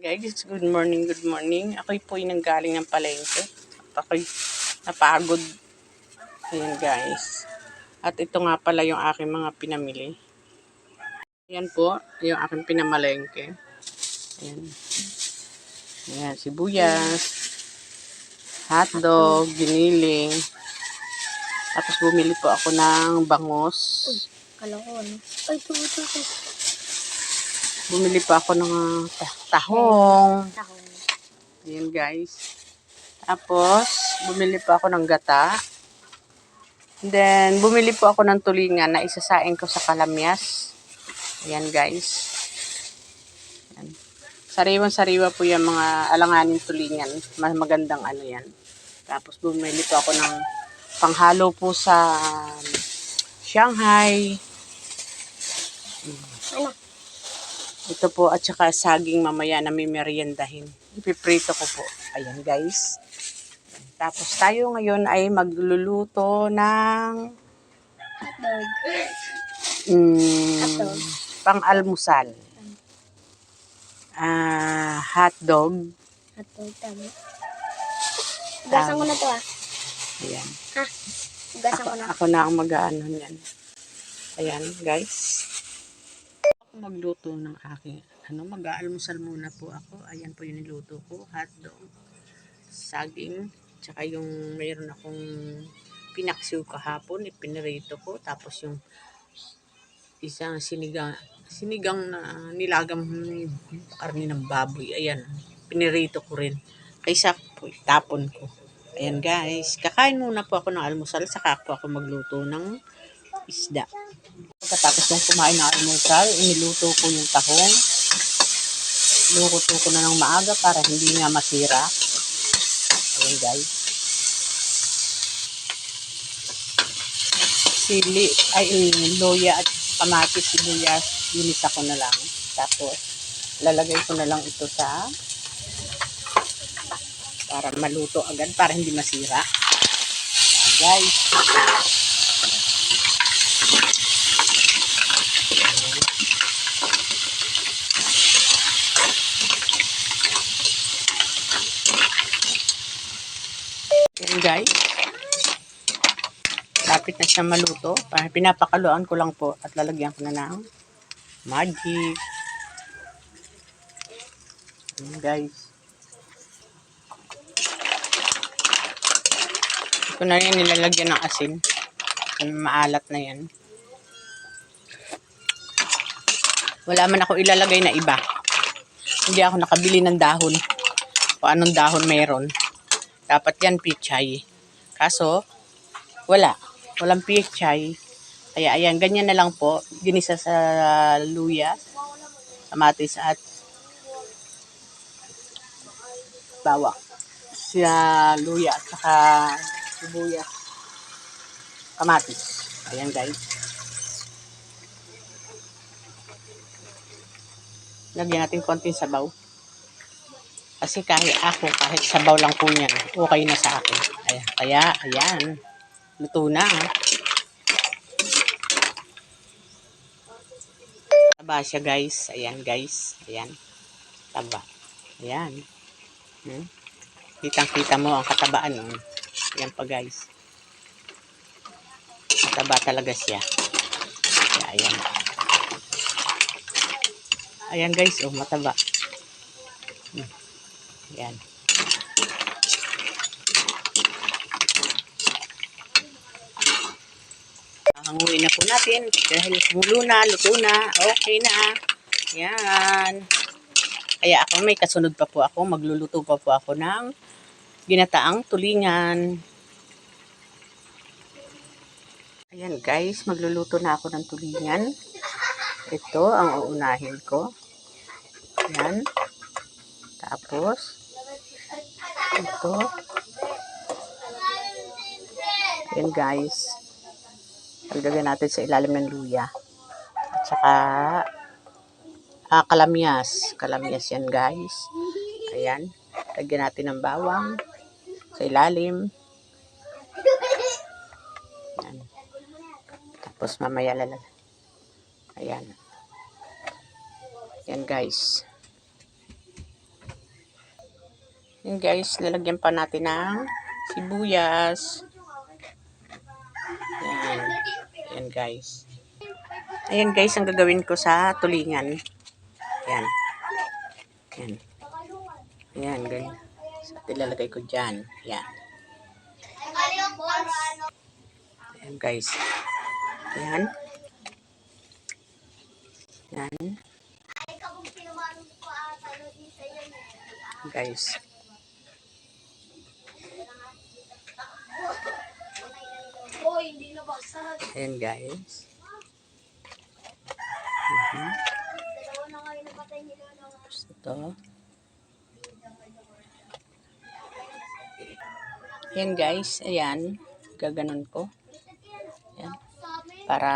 Guys, good morning, good morning. Ako'y po'y nanggaling ng palengke. At ako'y napagod. Ayan guys. At ito nga pala yung aking mga pinamili. Ayan po, yung aking pinamalengke. Ayan. Ayan, sibuyas, hotdog, giniling. Tapos bumili po ako ng bangos. Kala ko ano. Ay, ito. Bumili pa ako ng tahong. Tahong. Ayan guys. Tapos, bumili pa ako ng gata. Then, bumili po ako ng tulingan na isasain ko sa kalamyas. Ayan guys. Ayan. Sariwang-sariwa po yung mga alanganin tulingan. Mas magandang ano yan. Tapos, bumili po ako ng panghalo po sa Shanghai. Ano? Ito po at saka saging mamaya na may meriendahin. Ipiprito ko po. Ayan guys. Tapos tayo ngayon ay magluluto ng Hotdog. Hotdog. Pang-almusal. Hotdog. Hotdog, tama. Ugasan ko na to Ayan. Ha? Ugasan ko na. Ako na ang mag-ano niyan. Ayan guys. Ako magluto ng aking mag-aalmusal muna po ako. Ayan po yung niluto ko. Hotdog. Saging. Tsaka yung mayroon akong pinaksiw kahapon. Ipinirito ko. Tapos yung isang sinigang na nilagam karne ng baboy. Ayan. Pinirito ko rin. Kaysa po, tapon ko. Ayan guys. Kakain muna po ako ng almusal. Saka po ako magluto ng isda. Pagkatapos ng kumain ng almusal, iniluto ko yung tahong. Luto ko na ng maaga para hindi nga masira. Ayan guys. Sili, loya at kamatis, sibuyas, ginisa ko na lang. Tapos, lalagay ko na lang ito sa para maluto agad, para hindi masira. Ayan guys. Ayan guys. Lapit na siya maluto. Pinapakaluan ko lang po at lalagyan ko na ng magic. Ayan guys. Ito na yan nilalagyan ng asin. Maalat na yan. Wala man ako ilalagay na iba. Hindi ako nakabili ng dahon. O anong dahon meron. Dapat yan pichay. Kaso, walang pichay. Kaya ayan, ganyan na lang po. Ginisa sa luya, kamatis at bawang. Sa luya at saka sibuyas, kamatis. Ayan guys. Lagyan natin konting sabaw. Kasi kahit sabaw lang po niyan, okay na sa akin. Ayan. Luto na. Taba siya guys. Ayan guys. Ayan. Taba. Ayan. Kitang-kita mo ang katabaan. Ayan pa guys. Taba talaga siya. Ayan. Ayan guys. Oh, mataba. Ayan. Hanguin na po natin dahil luto na, okay na. Ayan. Kaya ako may kasunod pa po ako, magluluto pa po ako ng ginataang tulingan. Ayan guys, magluluto na ako ng tulingan. Ito ang uunahin ko. Ayan. Tapos, ito. Ayan guys. Lagyan natin sa ilalim ng luya. At saka kalamyas. Kalamyas yan guys. Ayan. Lagyan natin ng bawang sa ilalim. Ayan. Tapos mamaya lalagyan. Ayan. Ayan guys. Yan guys, lalagyan pa natin ng sibuyas. Yan. Yan guys. Ayan guys, ang gagawin ko sa tulingan. Yan. Yan. Yan, ganyan. So, ilalagay ko dyan. Yan. Yan guys. Yan. Yan. Guys. Ayan guys. Tapos ito. Ayan guys. Ayan. Gaganon ko. Ayan. Para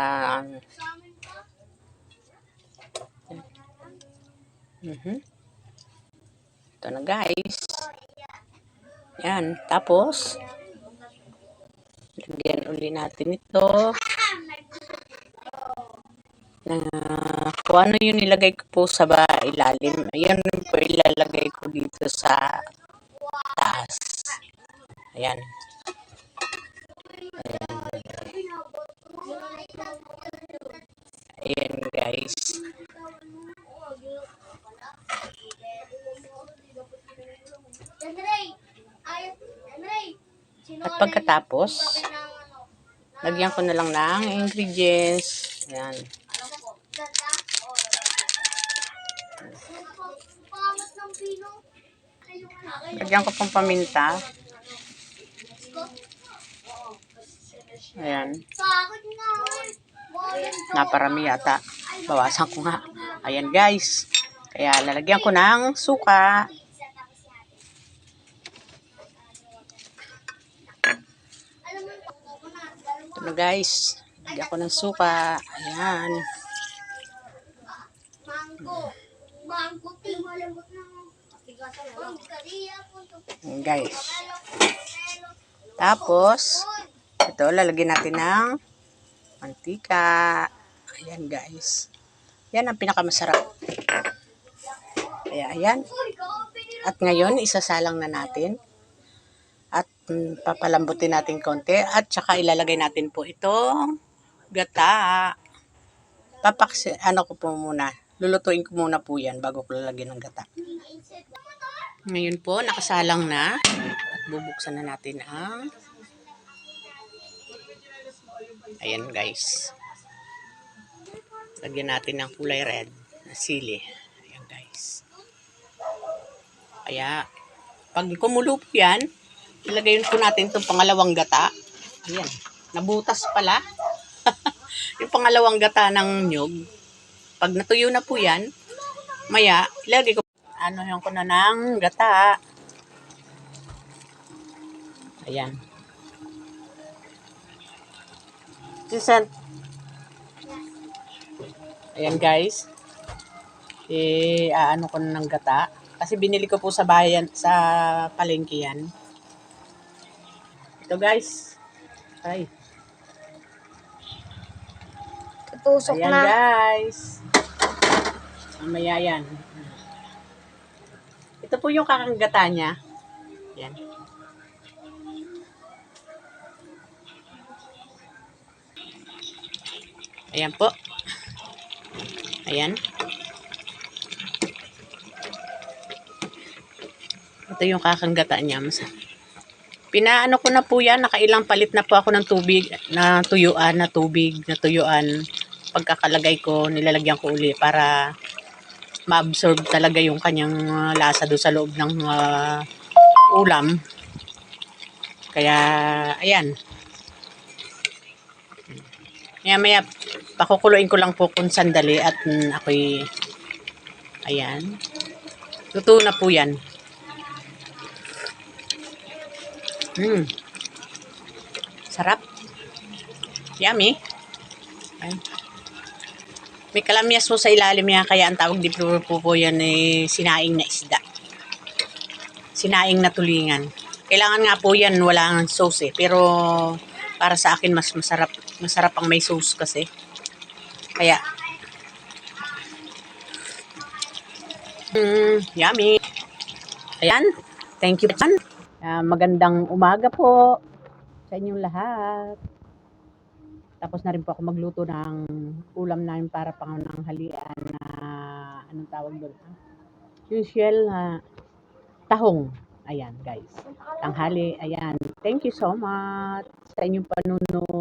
ito na guys. Ayan. Tapos lagyan uli natin ito. Kung ano yung nilagay ko po sa ilalim, ayan rin po ilalagay ko dito sa taas. Ayan. Ayan guys. At pagkatapos, lagyan ko na lang ng ingredients. Ayan. Lagyan ko pong paminta. Ayan. Naparami yata. Bawasan ko nga. Ayan guys. Kaya lalagyan ko ng suka. Ito na guys. Lagyan ko ng suka. Ayan. Ayan guys. Tapos, ito lalagyan natin ng mantika. Ayan guys. Yan ang pinakamasarap. Kaya ayan. At ngayon, isasalang na natin. At papalambutin natin konti. At saka ilalagay natin po itong gata. Ano ko po muna. Lulutuin ko muna po yan bago ko lalagyan ng gata. Ngayon po, nakasalang na. At bubuksan na natin ang ayan guys. Lagyan natin ng kulay red na sili. Ayan guys. Kaya, pag kumulo po yan, ilagay po natin itong pangalawang gata. Ayan. Nabutas pala. Yung pangalawang gata ng nyug. Pag natuyo na po yan, maya, ilagay ko, yung ko na ng gata. Ayan. Sisent. Ayan guys. Ano ko na ng gata. Kasi binili ko po sa bayan, sa palengke yan. Ito guys. Ay. Tutusok Ayan na. guys. Mamaya yan. Ito po yung kakang-gata niya. Ayan. Ayan po. Ayan. Ito yung kakang-gata niya. Pinaano ko na po yan. Nakailang palit na po ako ng tubig na tuyuan, na tubig na tuyuan. Pagkakalagay ko, nilalagyan ko uli para ma-absorb talaga yung kanyang lasa doon sa loob ng ulam. Kaya, ayan. Maya pakukuloyin ko lang po kung sandali at ako'y, ayan. Luto na po yan. Sarap. Yummy. Ayan. May kalamyas po sa ilalim yan, kaya ang tawag din po yan sinaing na isda. Sinaing na tulingan. Kailangan nga po yan, walang sauce pero para sa akin mas masarap ang may sauce kasi. Kaya, yummy. Ayan, Thank you. Magandang umaga po sa inyong lahat. Tapos na rin po ako magluto ng ulam namin para pananghalian na anong tawag doon? Usual tahong. Ayan guys. Tanghali. Ayan. Thank you so much sa inyong panunod.